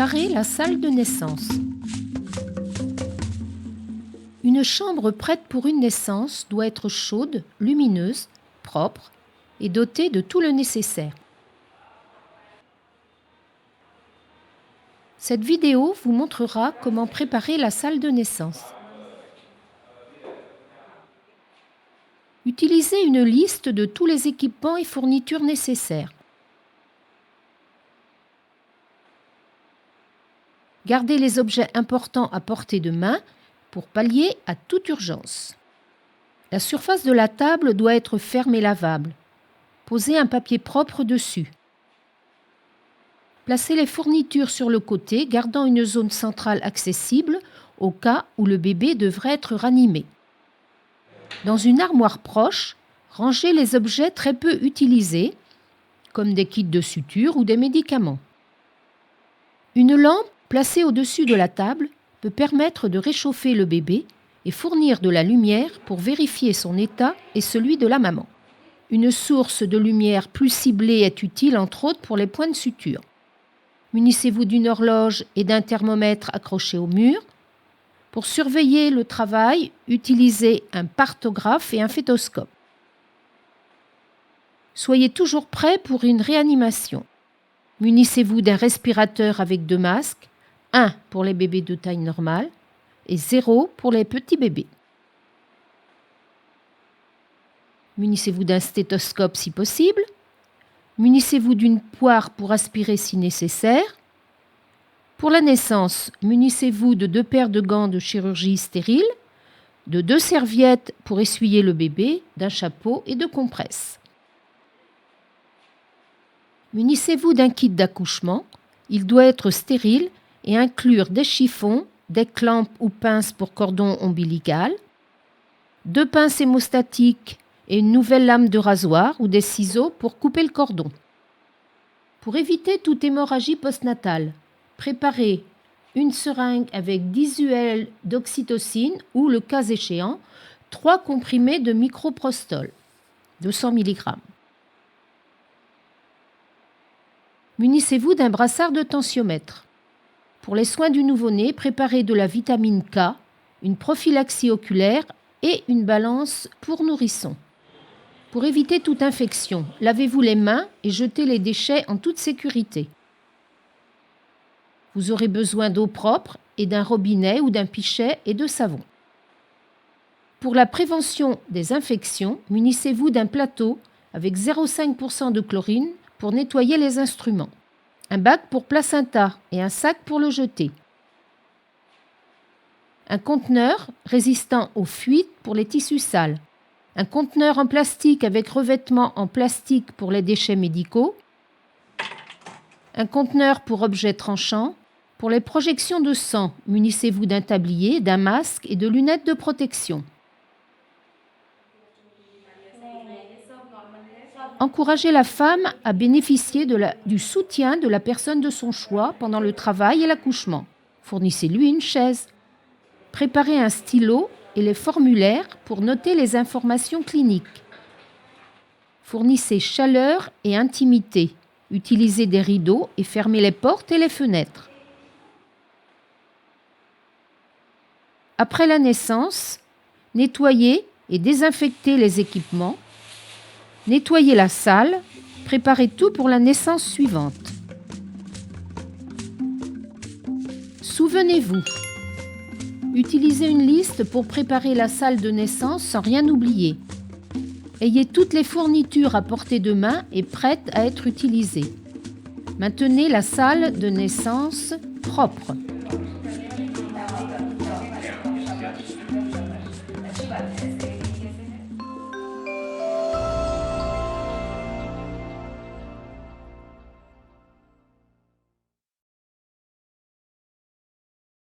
Préparer la salle de naissance. Une chambre prête pour une naissance doit être chaude, lumineuse, propre et dotée de tout le nécessaire. Cette vidéo vous montrera comment préparer la salle de naissance. Utilisez une liste de tous les équipements et fournitures nécessaires. Gardez les objets importants à portée de main pour pallier à toute urgence. La surface de la table doit être ferme et lavable. Posez un papier propre dessus. Placez les fournitures sur le côté, gardant une zone centrale accessible au cas où le bébé devrait être ranimé. Dans une armoire proche, rangez les objets très peu utilisés, comme des kits de suture ou des médicaments. Une lampe placée au-dessus de la table peut permettre de réchauffer le bébé et fournir de la lumière pour vérifier son état et celui de la maman. Une source de lumière plus ciblée est utile entre autres pour les points de suture. Munissez-vous d'une horloge et d'un thermomètre accroché au mur. Pour surveiller le travail, utilisez un partographe et un stéthoscope. Soyez toujours prêt pour une réanimation. Munissez-vous d'un respirateur avec 2 masques, 1 pour les bébés de taille normale et 0 pour les petits bébés. Munissez-vous d'un stéthoscope si possible. Munissez-vous d'une poire pour aspirer si nécessaire. Pour la naissance, munissez-vous de 2 paires de gants de chirurgie stériles, de 2 serviettes pour essuyer le bébé, d'un chapeau et de compresses. Munissez-vous d'un kit d'accouchement. Il doit être stérile et inclure des chiffons, des clampes ou pinces pour cordon ombilical, 2 pinces hémostatiques et une nouvelle lame de rasoir ou des ciseaux pour couper le cordon. Pour éviter toute hémorragie postnatale, préparez une seringue avec 10 UL d'oxytocine ou, le cas échéant, 3 comprimés de microprostol, 200 mg. Munissez-vous d'un brassard de tensiomètre. Pour les soins du nouveau-né, préparez de la vitamine K, une prophylaxie oculaire et une balance pour nourrisson. Pour éviter toute infection, lavez-vous les mains et jetez les déchets en toute sécurité. Vous aurez besoin d'eau propre et d'un robinet ou d'un pichet et de savon. Pour la prévention des infections, munissez-vous d'un plateau avec 0,5% de chlorine pour nettoyer les instruments, un bac pour placenta et un sac pour le jeter, un conteneur résistant aux fuites pour les tissus sales, un conteneur en plastique avec revêtement en plastique pour les déchets médicaux, un conteneur pour objets tranchants. Pour les projections de sang, munissez-vous d'un tablier, d'un masque et de lunettes de protection. Encouragez la femme à bénéficier du soutien de la personne de son choix pendant le travail et l'accouchement. Fournissez-lui une chaise. Préparez un stylo et les formulaires pour noter les informations cliniques. Fournissez chaleur et intimité. Utilisez des rideaux et fermez les portes et les fenêtres. Après la naissance, nettoyez et désinfectez les équipements. Nettoyez la salle. Préparez tout pour la naissance suivante. Souvenez-vous, utilisez une liste pour préparer la salle de naissance sans rien oublier. Ayez toutes les fournitures à portée de main et prêtes à être utilisées. Maintenez la salle de naissance propre.